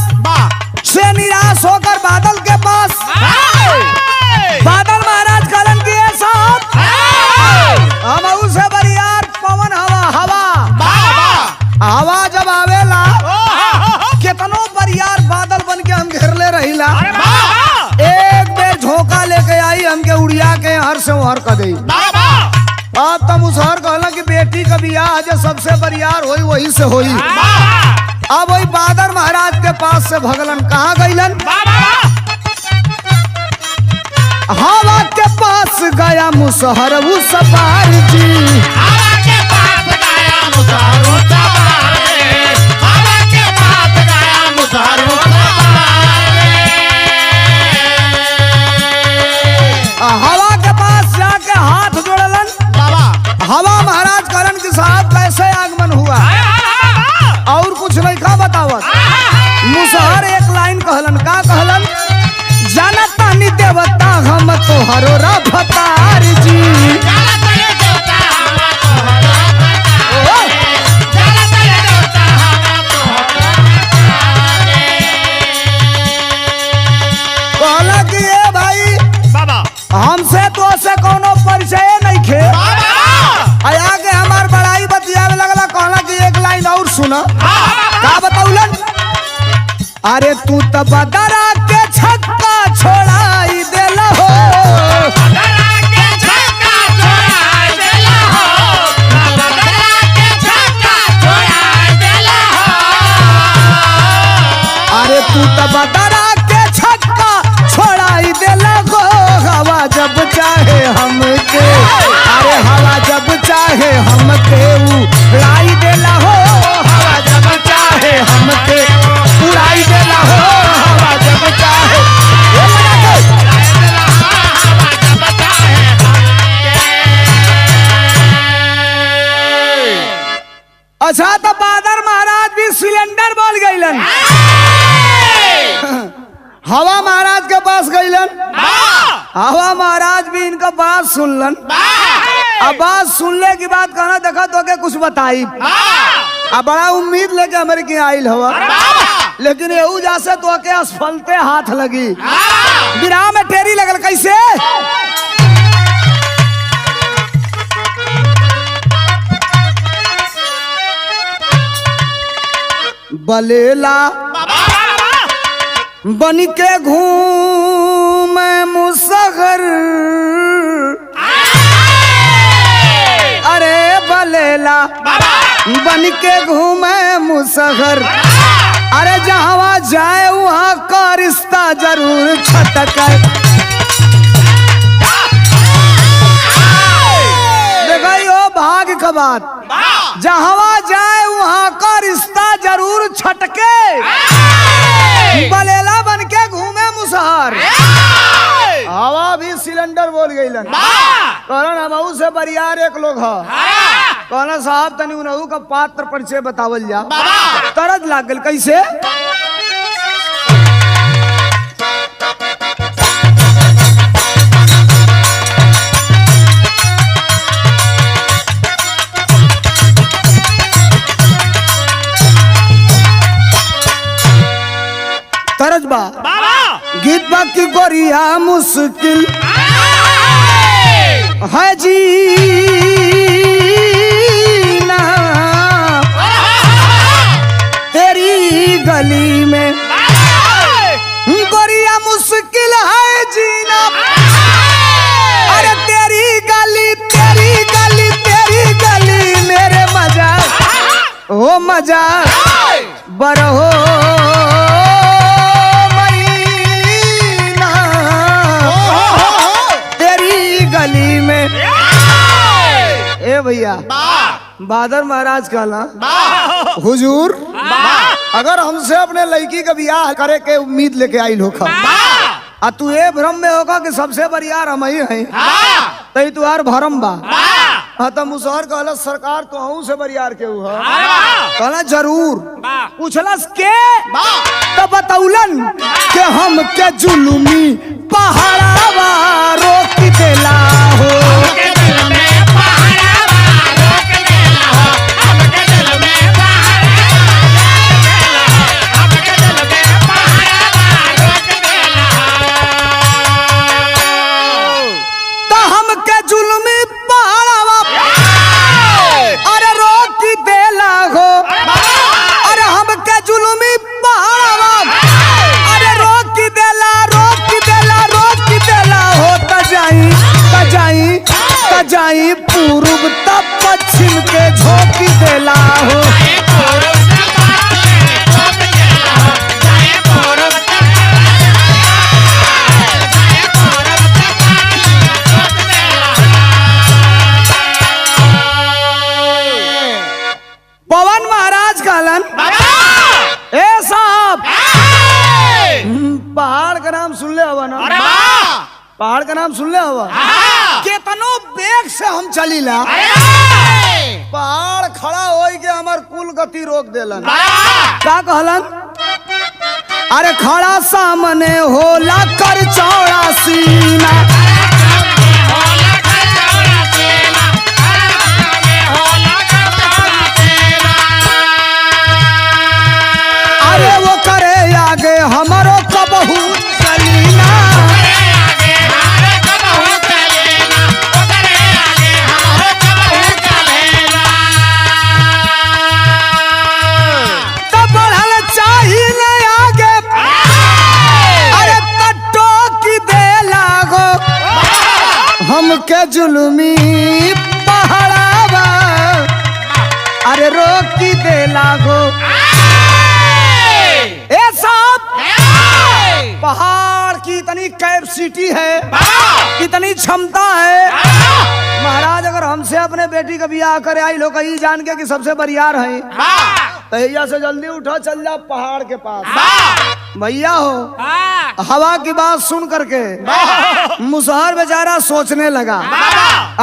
से निराश होकर बादल के पास बादल महाराज कलन की साहब हम उसे बरियार पवन हवा जब आवेला कितनो बरियार बादल बन के हम घेरले रहिला एक बेर झोंका लेके आई हमके उड़िया के हर से हर कर दई अब तब मुसहर कहला कि बेटी का बियाह जो सबसे बरियार होई वही से होई अब वही बादर महाराज के पास से भगलन कहाँ गईलन? हवा के पास गया मुसहर उस पार जी। हवा के पास गया मुसहर उस पार रे, हवा के पास गया मुसहर उस पार रे। हवा के पास जाके हाथ जोड़लन। हवा महाराज करण के साहब कैसे आगमन हुआ और कुछ नहीं का बतावत। मुसहर एक लाइन कहलन, का कहलन? जानता नि देवता हम तोहरो रफतार जी। कहला कि ये भाई हमसे तो से कोनो परिचय नहीं खे। आगे हमार बड़ाई बतियावे लगला। कहला कि एक लाइन और सुना। का बताउलन? अरे तू तो बदरा के छक्का छोड़ाई देला हो। बदरा के छक्का छोड़ाई देला हो, बदरा के छक्का छोड़ाई देला हो। अरे तू तो बदरा के छक्का छोड़ाई देला हो। हवा जब चाहे हमके, अरे हवा जब चाहे हमके उड़ाई देला हो। हवा जब चाहे हमके उड़ाई देला हो। हवा जब चाहे अच्छा तो बादर महाराज भी सिलेंडर बोल गईलन। हवा महाराज के पास गईलन। हवा महाराज भी इनका बात सुनलन। अब बात सुनने की बात कहना देखा तो के कुछ बताई। अब बड़ा उम्मीद लेके हमारे की आइल हवा, लेकिन यू जैसे तो के असफलते हाथ लगी। विराह में टेरी लगल कैसे? बलेला बन के घूम मुसहर, अरे बलेला बन के घूमे मुसहर। अरे जहाँ जाए वहाँ का रिश्ता जरूर छटके। देखो भाग का बात, जहाँ जाए वहाँ का रिश्ता जरूर छटके। बलेला बन के घूमे मुसहर। हवा भी सिलेंडर बोल गईलन। कहलन हमहू से बरियार एक लोग है। कहलन साहब तनी उनहू का पात्र परिचय बतावल जा। तरज लाग गल कैसे? तरज बा गीत बा की गोरिया मुश्किल है जीना तेरी गली में। गोरिया मुश्किल है जीना, अरे तेरी गली तेरी गली तेरी गली मेरे मजा हो मजा बरहो भैया। बादर महाराज कहला हुजूर अगर हमसे अपने लड़की का ब्याह करे के उम्मीद लेके आई लोग आ तू ये भ्रम में होगा कि सबसे बरियार हम ही हैं, तई तुहार भरम बा। हाँ तो मुसहर कहला सरकार तो हूँ से बरियार के कहला जरूर। पूछलस के तो बतौलन के हम के जुलुमी पहाड़ावा रोक देला हो। जाई पूर्व तब पश्चिम के झोंकी देला हो। पहाड़ का नाम सुन ले हुआ केतनो बेग से हम चलीला पहाड़ खड़ा हो के हमार कुल गति रोक देलन का कहलन अरे खड़ा सामने होला कर चौड़ा सीना अरे वो करे आगे हमारो कबहू चलीना तब बढ़ल चाहिए आगे अरे तट्टो की दे लागो हमके जुलमी पहाड़ावा अरे रोकी दे लागो पहाड़ की इतनी कैपेसिटी है कितनी क्षमता है महाराज अगर हमसे अपने बेटी का ब्याह करे आई लोग कहीं जान के कि सबसे बरियार है भैया से जल्दी उठो चल जा पहाड़ के पास भैया हो हवा की बात सुन करके मुसहर बेचारा सोचने लगा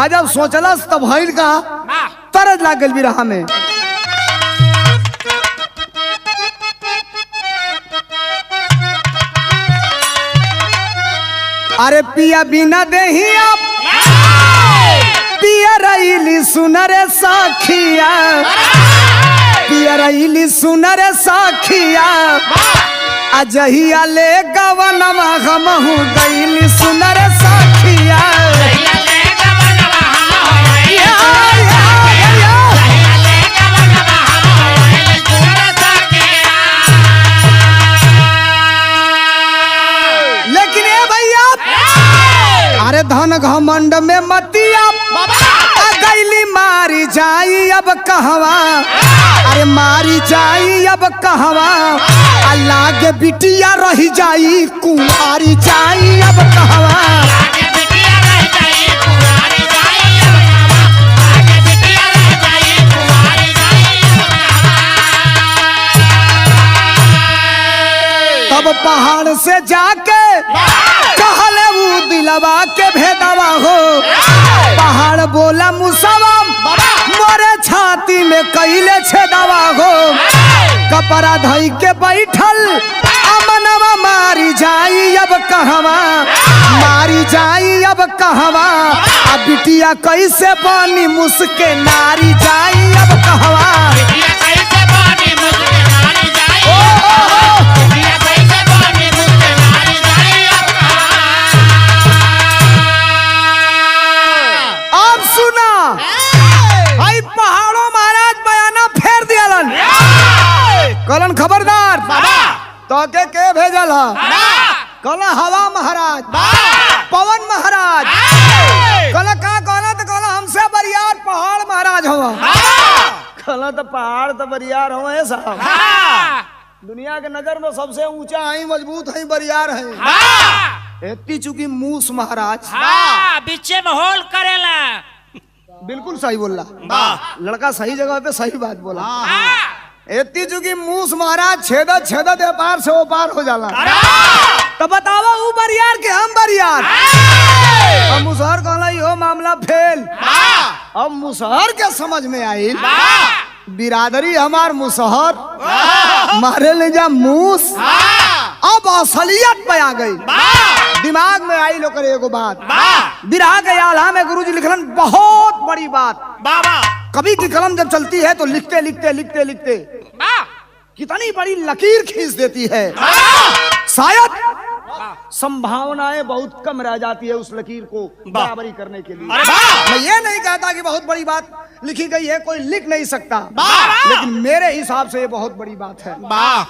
आज जब सोचला तब भइल का तरज लाग गई बिरहा में अरे पिया बिना देहिया पिया रईली सुनरे साखिया पिया रईली सुनरे साखिया अजहिया ले गवनमा हमहु गईली सुनरे साखिया अरे धन घमंड में मतिया गईली मारी जाई अब कहवा अरे मारी जाई अब कहवा अल्लाह के बिटिया रही जाई कुंवारी जाई अब कहवा तब पहाड़ से जाके कहले वो दिलवा के भेदवा हो पहाड़ बोला मुसवा मोरे छाती में कैले छेदवा हो कपड़ा धई के बैठल अमनवा मारी जाई अब कहवा मारी जाई अब कहवा अब बिटिया कैसे पानी मुसके नारी जाई अब कहवा कलन खबरदार तो के भेजल कल हवा महाराज पवन महाराज कल का कहला तो कहला हमसे बरियार पहाड़ महाराज हुआ कहला तो पहाड़ तो बरियार हुआ साहब दुनिया के नजर में सबसे ऊंचा है मजबूत है बरियार है इतनी चूंकि मूस महाराज बीचे में होल करेला बिल्कुल सही बोला लड़का सही जगह पे सही बात बोला इतनी चूंकि मूस महाराज छेदत छेदत पार से वो पार हो जाला तो बतावा वो बरियार के हम बरियार अब मुसहर कहला यो मामला फेल अब मुसहर के समझ में आई बिरादरी हमार मुसहर मारे ले जा मूस अब असलियत पे आ गई दिमाग में आई लोग एगो बात बिरहा के आल्हा में गुरुजी लिखलन बहुत बड़ी बात कवि की कलम जब चलती है तो लिखते लिखते लिखते लिखते कितनी बड़ी लकीर खींच देती है शायद संभावनाएं बहुत कम रह जाती है उस लकीर को बराबरी करने के लिए मैं ये नहीं कहता कि बहुत बड़ी बात लिखी गई है कोई लिख नहीं सकता लेकिन मेरे हिसाब से ये बहुत बड़ी बात है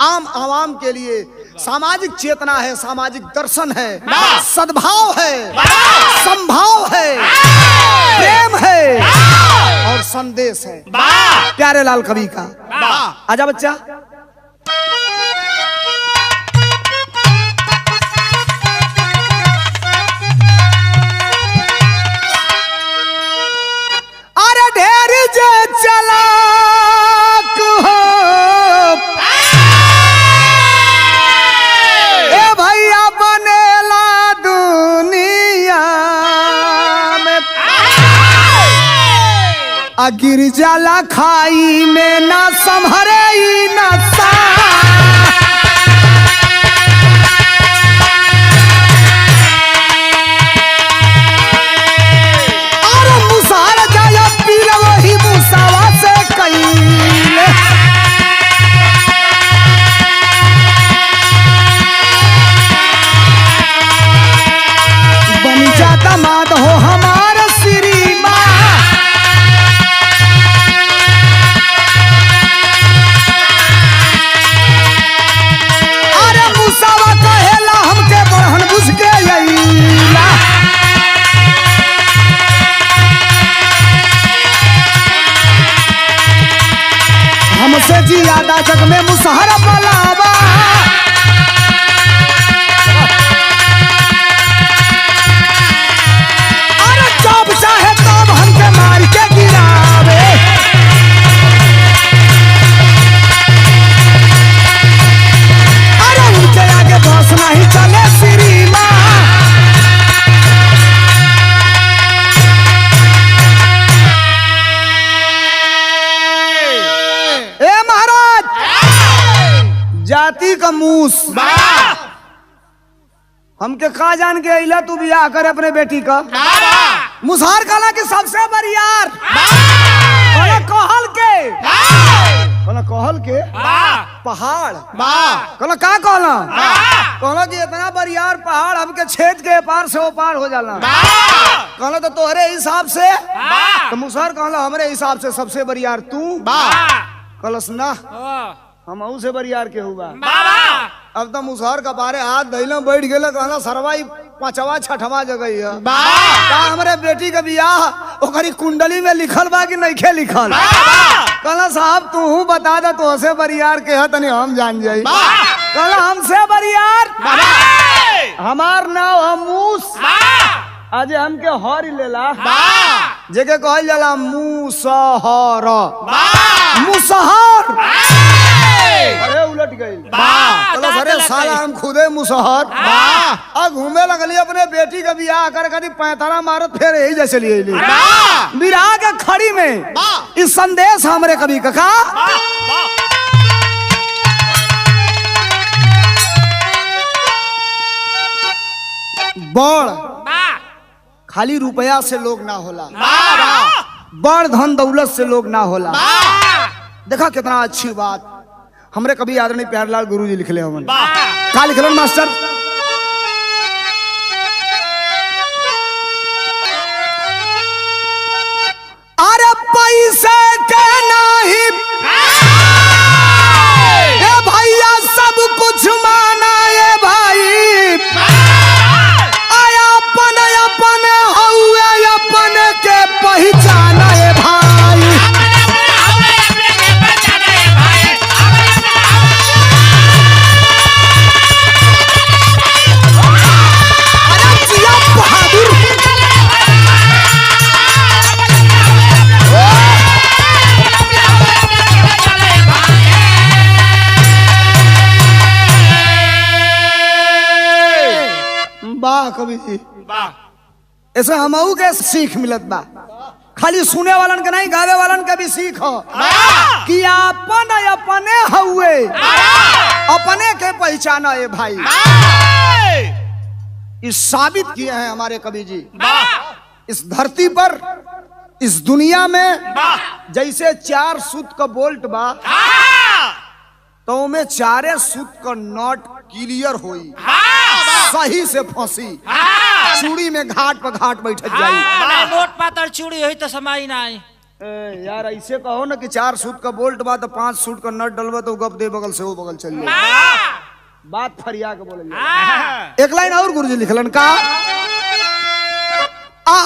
आम आवाम के लिए सामाजिक चेतना है सामाजिक दर्शन है सद्भाव है संभाव है प्रेम है और संदेश है प्यारे लाल कवि का आजा बच्चा अरे ढेर जे चलाक हो ए भैया बनेला दुनिया आ गिर जाला खाई में ना संभरे ई नशा। अरे मुसार जाया पीर वही मुसावा से कईले। बन जाता माद हो हमारा श्रीमान। अरे मुसावा कहेला हमके बहन बुझ के अइला। हमसे ज्यादा जग में मुसहर पलावा। अरे जब चाहे तब हमके मार के गिरावे। अरे उनके आगे बस नहीं चले श्रीमान। ए महाराज जाति का मूस हमके का जान के अइला तू बियाह कर अपने बेटी का। मुसहर कहला कि सबसे बरियार कहला कहल के कहला कहल के पहाड़ कहला का कहला कहला कि इतना बरियार पहाड़ हमके छेद के पार से वो पार हो जाला। कहला तो तोहरे हिसाब से तो मुसहर कहला हमरे हिसाब से सबसे बरियार तू। कहलस ना हम से बरियार के हुआ। अब तो मुसहर का बारे हाथ धैला बैठ गेला। कहला सरवाई पांचवा छठवा जगह है का हमरे बेटी का बियाह ओकरी कुंडली में लिखल बा कि नइखे लिखल। कहला साहब तू बता दे तो से बरियार के है तनी हम जान जाई। कहला हमसे बरियार हमार नाम हम मूस आज हमके हर लेला जेके कहल जाला मुसहर। मुसहर अरे उलट गई। अरे साला हम खुदे मुसहर अब घूमे लगली अपने बेटी का बियाह कर कभी पैंतरा मारत फिर यही जैसे लिए विराह के खड़ी में इस संदेश हमरे कभी कका। बड़ खाली रुपया से लोग ना होला, बड़ धन दौलत से लोग ना होला। देखा कितना अच्छी बात हमरे कभी आदरणीय प्यारलाल गुरुजी लिखले हमन का लिखलन मास्टर। अरे पैसे के नहीं ए भैया सब कुछ माना ये भाई। आया अपन अपन हुए अपन के पहचाना ये भाई। वाह कवि जी ऐसे हमहू के सीख मिलत बा। खाली सुने वालन के नहीं गावे वालन के भी सीख हो कि अपन अपने हुए अपने के पहचाना है भाई। इस साबित किए हैं हमारे कवि जी। इस धरती पर इस दुनिया में जैसे 4 सूत का बोल्ट बा तो में 4 सूत का नट क्लियर होई सही से फंसी चूड़ी में घाट पर घाट बैठ जाई। मोट पातर चूड़ी हुई तो समाई ना आई। यार ऐसे कहो ना कि 4 सूत का बोल्ट बा तो 5 सूत का नट डलवा तो गप दे बगल से वो बगल चल जाए। बात फरिया के बोले। एक लाइन और गुरुजी लिखलन का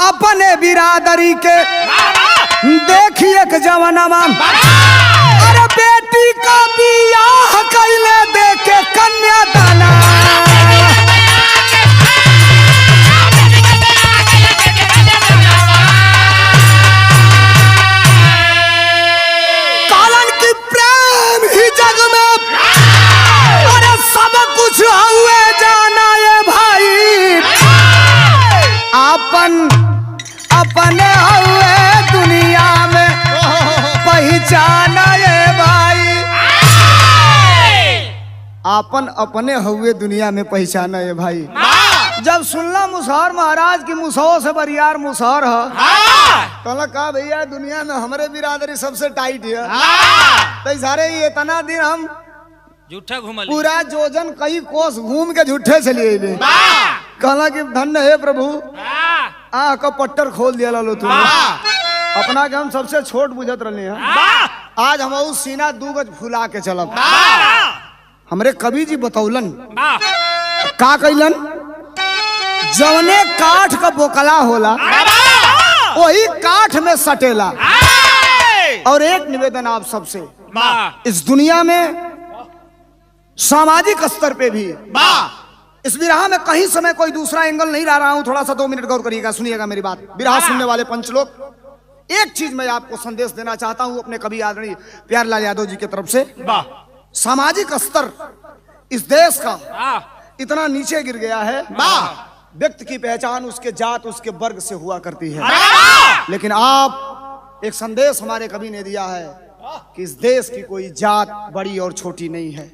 अपने बिरादरी के देखिए के जवाना अरे बेटी का बियाह कैले देखे कन्यादाना। कालन की प्रेम ही जग में अरे सब कुछ हुए जाना ये भाई। अपन अपने हुए दुनिया में आपन अपने हुए दुनिया में पहचाना है भाई। जब सुनला मुसहर महाराज की मुसहो से बरियार मुसहर है तो कहा भैया दुनिया में हमारे बिरादरी सबसे टाइट है। तो सारे ये इतना दिन हम झूठा घूमल पूरा जोजन कई कोस घूम के झूठे चलिए कहला कि धन्य है प्रभु आ का पट्टर खोल दिया लो तुम अपना के हम सबसे छोट बुझत रहे हैं। आज हम उस सीना 2 गज फुला के चलब। हमरे कवि जी बतौलन का कैलन जवने काठ का बोकला होला वही काठ में सटेला। और एक निवेदन आप सबसे, इस दुनिया में सामाजिक स्तर पे भी इस विरहा में कहीं समय कोई दूसरा एंगल नहीं ला रहा हूं। थोड़ा सा 2 मिनट गौर करिएगा, सुनिएगा मेरी बात। विरहा सुनने वाले पंच लोग, एक चीज मैं आपको संदेश देना चाहता हूं अपने कवि आदरणीय प्यारेलाल यादव जी की तरफ से। सामाजिक स्तर इस देश का इतना नीचे गिर गया है, व्यक्ति की पहचान उसके जात उसके वर्ग से हुआ करती है। लेकिन आप एक संदेश हमारे कवि ने दिया है कि इस देश की कोई जात बड़ी और छोटी नहीं है।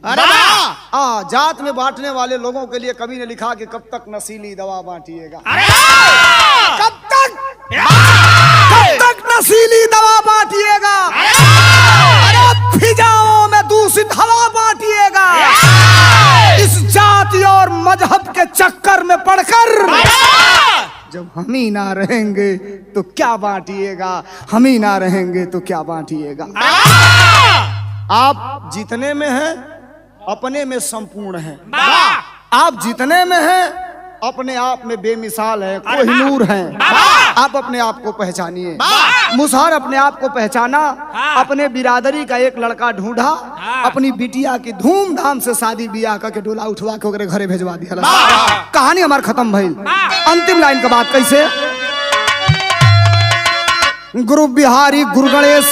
जात में बांटने वाले लोगों के लिए कवि ने लिखा कि कब तक नशीली दवा बांटिएगा, कब तक नशीली दवा बांटिएगा, अरे फिजाओं में दूषित हवा बांटिएगा। इस जाति और मजहब के चक्कर में पड़कर जब हम ही ना रहेंगे तो क्या बांटिएगा, हम ही ना रहेंगे तो क्या बांटिएगा। आप जितने में हैं अपने में संपूर्ण हैं, आप जितने में हैं अपने आप में बेमिसाल है, कोहिनूर हैं। आप अपने आप को पहचानिए। मुसहर अपने आप को पहचाना, अपने बिरादरी का एक लड़का ढूंढा, अपनी बिटिया की धूमधाम से शादी ब्याह करके डोला उठवा के ओकरे घरे भेजवा दिया। कहानी हमार खत्म भइल। अंतिम लाइन का बात कैसे, गुरु बिहारी गुरु गणेश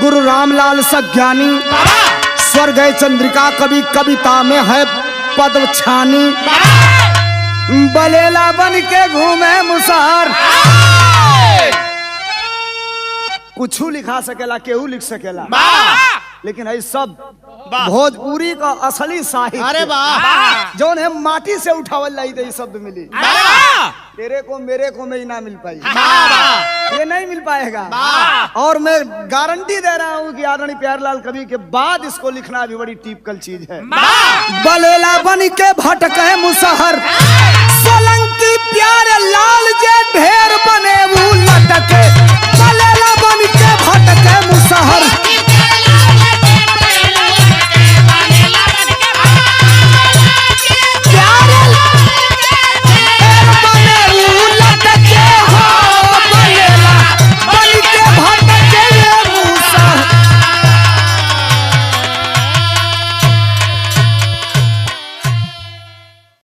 गुरु रामलाल सज्ञानी स्वर्ग चंद्रिका कवि कविता में है पद छानी। बलेला बन के घूमे मुसहर, कुछ लिखा सकेला केहू लिख सकेला, लेकिन ये सब भोजपुरी का असली साहित्य। अरे वाह, जो है माटी से उठावल लाई तो ये शब्द मिली। तेरे को मेरे को में ही ना मिल पाई, ये नहीं मिल पाएगा। और मैं गारंटी दे रहा हूँ कि आदरणीय प्यारेलाल कवि के बाद इसको लिखना भी बड़ी टिपिकल चीज है। बलेला बन के भटके मुसहर, सोलंकी प्यारे लाल जे ढेर बने वो लटके। बलेला बन